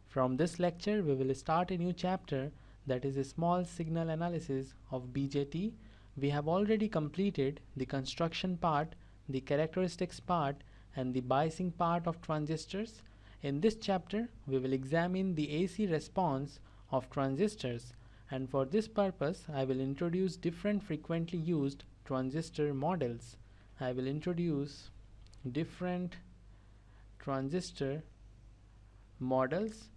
From this lecture, we will start a new chapter, that is a small signal analysis of BJT. We have already completed the construction part, the characteristics part, and the biasing part of transistors. In this chapter, we will examine the AC response of transistors, and for this purpose, I will introduce different frequently used transistor models. I will introduce different transistor models,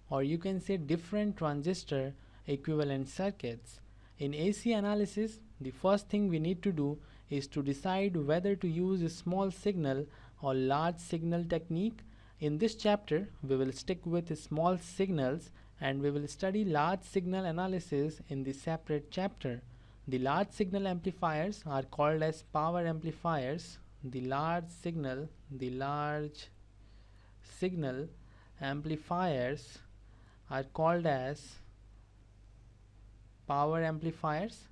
or you can say different transistor equivalent circuits. In AC analysis, the first thing we need to do is to decide whether to use a small signal or large signal technique. In this chapter, we will stick with small signals and we will study large signal analysis in the separate chapter. The large signal amplifiers are called as power amplifiers. The large signal amplifiers are called as power amplifiers.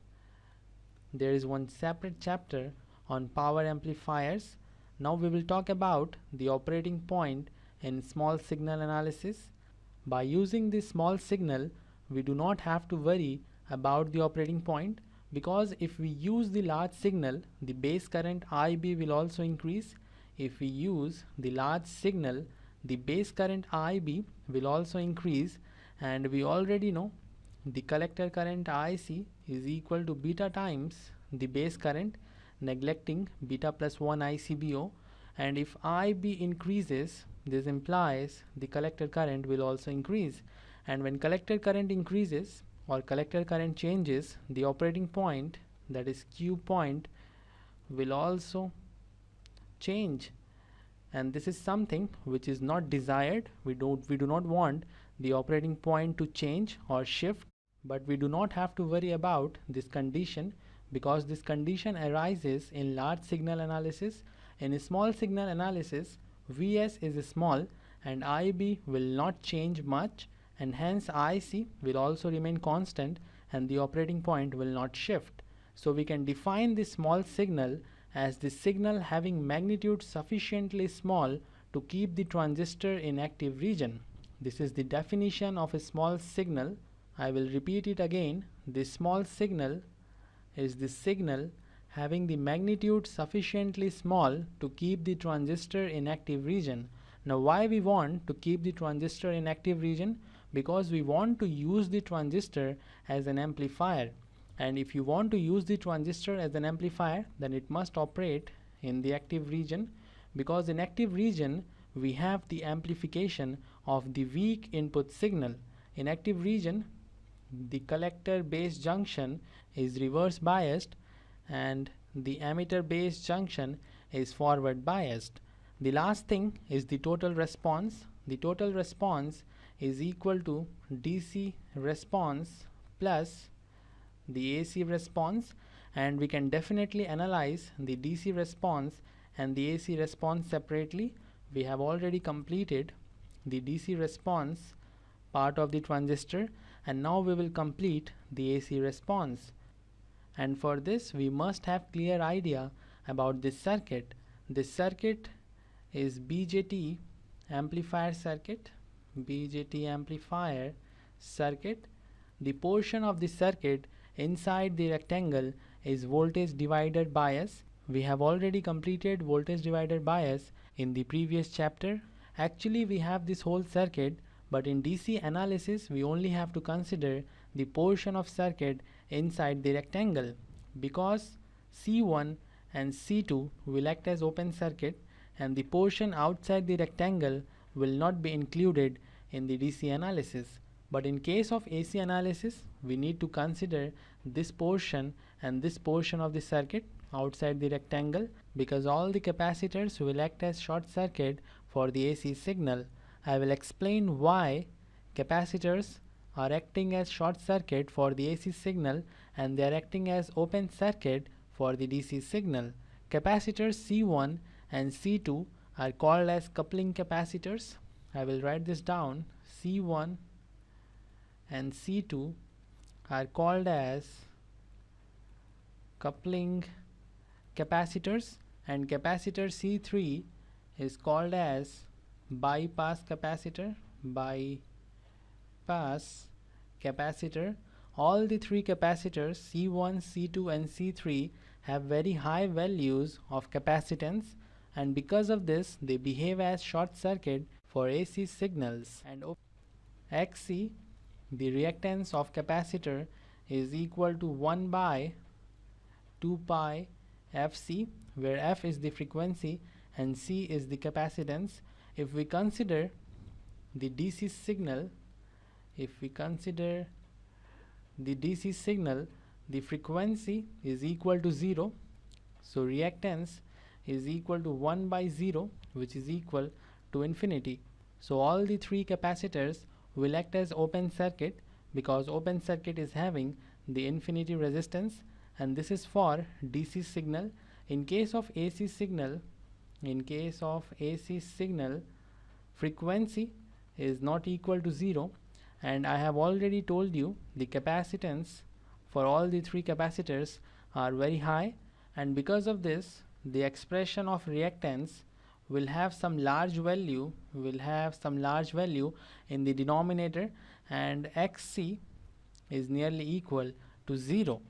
There is one separate chapter on power amplifiers. Now we will talk about the operating point in small signal analysis. By using this small signal, we do not have to worry about the operating point, because if we use the large signal, the base current IB will also increase. If we use the large signal, the base current IB will also increase, and we already know the collector current IC is equal to beta times the base current, neglecting beta plus 1 ICBO, and if IB increases, this implies the collector current will also increase, and when collector current increases or collector current changes, the operating point, that is Q point, will also change, and this is something which is not desired. We do not want the operating point to change or shift, but we do not have to worry about this condition, because this condition arises in large signal analysis. In a small signal analysis, Vs is small and IB will not change much, and hence IC will also remain constant and the operating point will not shift. So we can define this small signal as the signal having magnitude sufficiently small to keep the transistor in active region. This is the definition of a small signal. I will repeat it again. This small signal is the signal having the magnitude sufficiently small to keep the transistor in active region. Now why we want to keep the transistor in active region? Because we want to use the transistor as an amplifier, and if you want to use the transistor as an amplifier, then it must operate in the active region, because in active region we have the amplification of the weak input signal. In active region, the collector base junction is reverse biased and the emitter base junction is forward biased. The last thing is the total response. The total response is equal to DC response plus the AC response, and we can definitely analyze the DC response and the AC response separately. We have already completed the DC response part of the transistor, and now we will complete the AC response. And for this, we must have clear idea about this circuit. This circuit is BJT amplifier circuit. BJT amplifier circuit. The portion of the circuit inside the rectangle is voltage divider bias. We have already completed voltage divider bias in the previous chapter. Actually, we have this whole circuit, but in DC analysis we only have to consider the portion of circuit inside the rectangle, because C1 and C2 will act as open circuit and the portion outside the rectangle will not be included in the DC analysis. But in case of AC analysis, we need to consider this portion and this portion of the circuit outside the rectangle, because all the capacitors will act as short circuit for the AC signal. I will explain why capacitors are acting as short circuit for the AC signal and they are acting as open circuit for the DC signal. Capacitors C1 and C2 are called as coupling capacitors. I will write this down. C1 and C2 are called as coupling capacitors, and capacitor C3 is called as bypass capacitor. Bypass pass capacitor. All the three capacitors C1, C2 and C3 have very high values of capacitance, and because of this they behave as short circuit for AC signals. And Xc, the reactance of capacitor, is equal to 1 by 2 pi Fc, where F is the frequency and C is the capacitance. If we consider the DC signal, the frequency is equal to 0, so reactance is equal to 1 by 0, which is equal to infinity. So all the three capacitors will act as open circuit, because open circuit is having the infinity resistance, and this is for DC signal. In case of AC signal, frequency is not equal to 0, and I have already told you the capacitance for all the three capacitors are very high, and because of this the expression of reactance will have some large value in the denominator, and Xc is nearly equal to 0.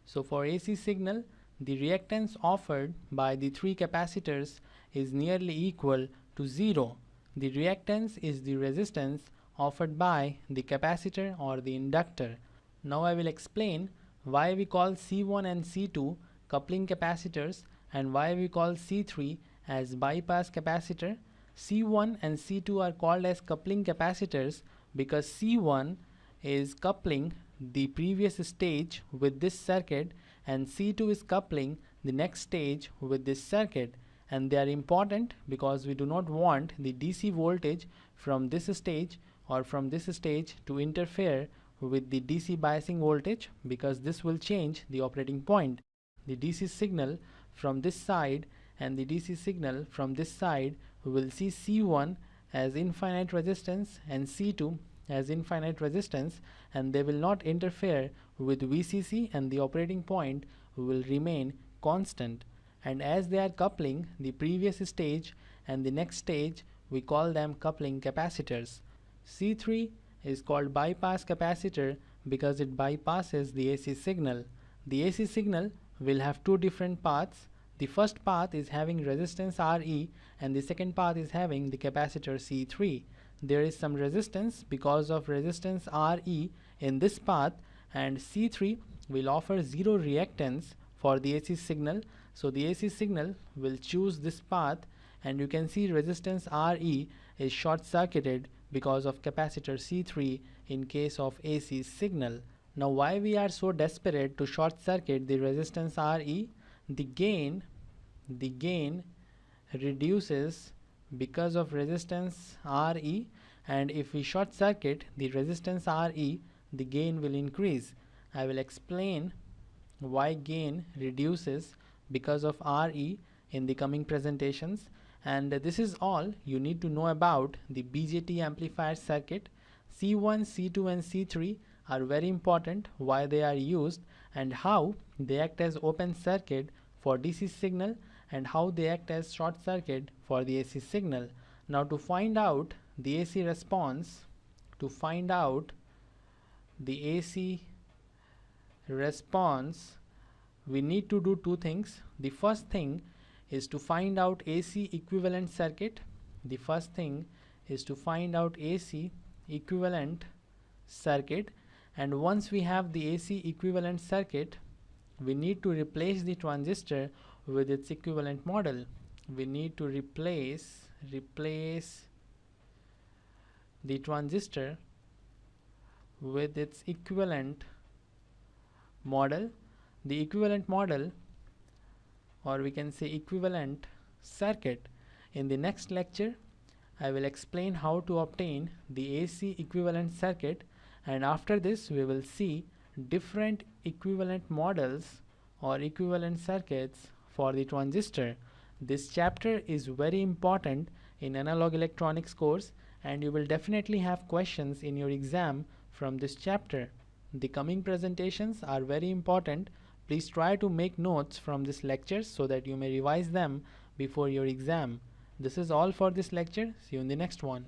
So for AC signal, the reactance offered by the three capacitors is nearly equal to 0. The reactance is the resistance offered by the capacitor or the inductor. Now I will explain why we call C1 and C2 coupling capacitors and why we call C3 as bypass capacitor. C1 and C2 are called as coupling capacitors because C1 is coupling the previous stage with this circuit and C2 is coupling the next stage with this circuit, and they are important because we do not want the DC voltage from this stage or from this stage to interfere with the DC biasing voltage, because this will change the operating point. The DC signal from this side and the DC signal from this side will see C1 as infinite resistance and C2 as infinite resistance, and they will not interfere with VCC, and the operating point will remain constant. And as they are coupling the previous stage and the next stage, we call them coupling capacitors. C3 is called bypass capacitor because it bypasses the AC signal. The AC signal will have two different paths. The first path is having resistance Re and the second path is having the capacitor C3. There is some resistance because of resistance Re in this path, and C3 will offer zero reactance for the AC signal. So the AC signal will choose this path, and you can see resistance Re is short circuited because of capacitor C3 in case of AC signal. Now why we are so desperate to short circuit the resistance Re? The gain reduces because of resistance Re, and if we short circuit the resistance Re, the gain will increase. I will explain why gain reduces because of Re in the coming presentations, and this is all you need to know about the BJT amplifier circuit. C1, C2 and C3 are very important, why they are used and how they act as open circuit for DC signal and how they act as short circuit for the AC signal. Now to find out the AC response, we need to do two things. The first thing is to find out AC equivalent circuit. And once we have the AC equivalent circuit, we need to replace the transistor with its equivalent model. We need to replace the transistor with its equivalent model. The equivalent model, or we can say equivalent circuit. In the next lecture, I will explain how to obtain the AC equivalent circuit, and after this we will see different equivalent models or equivalent circuits for the transistor. This chapter is very important in analog electronics course, and you will definitely have questions in your exam from this chapter. The coming presentations are very important. Please try to make notes from this lecture so that you may revise them before your exam. This is all for this lecture. See you in the next one.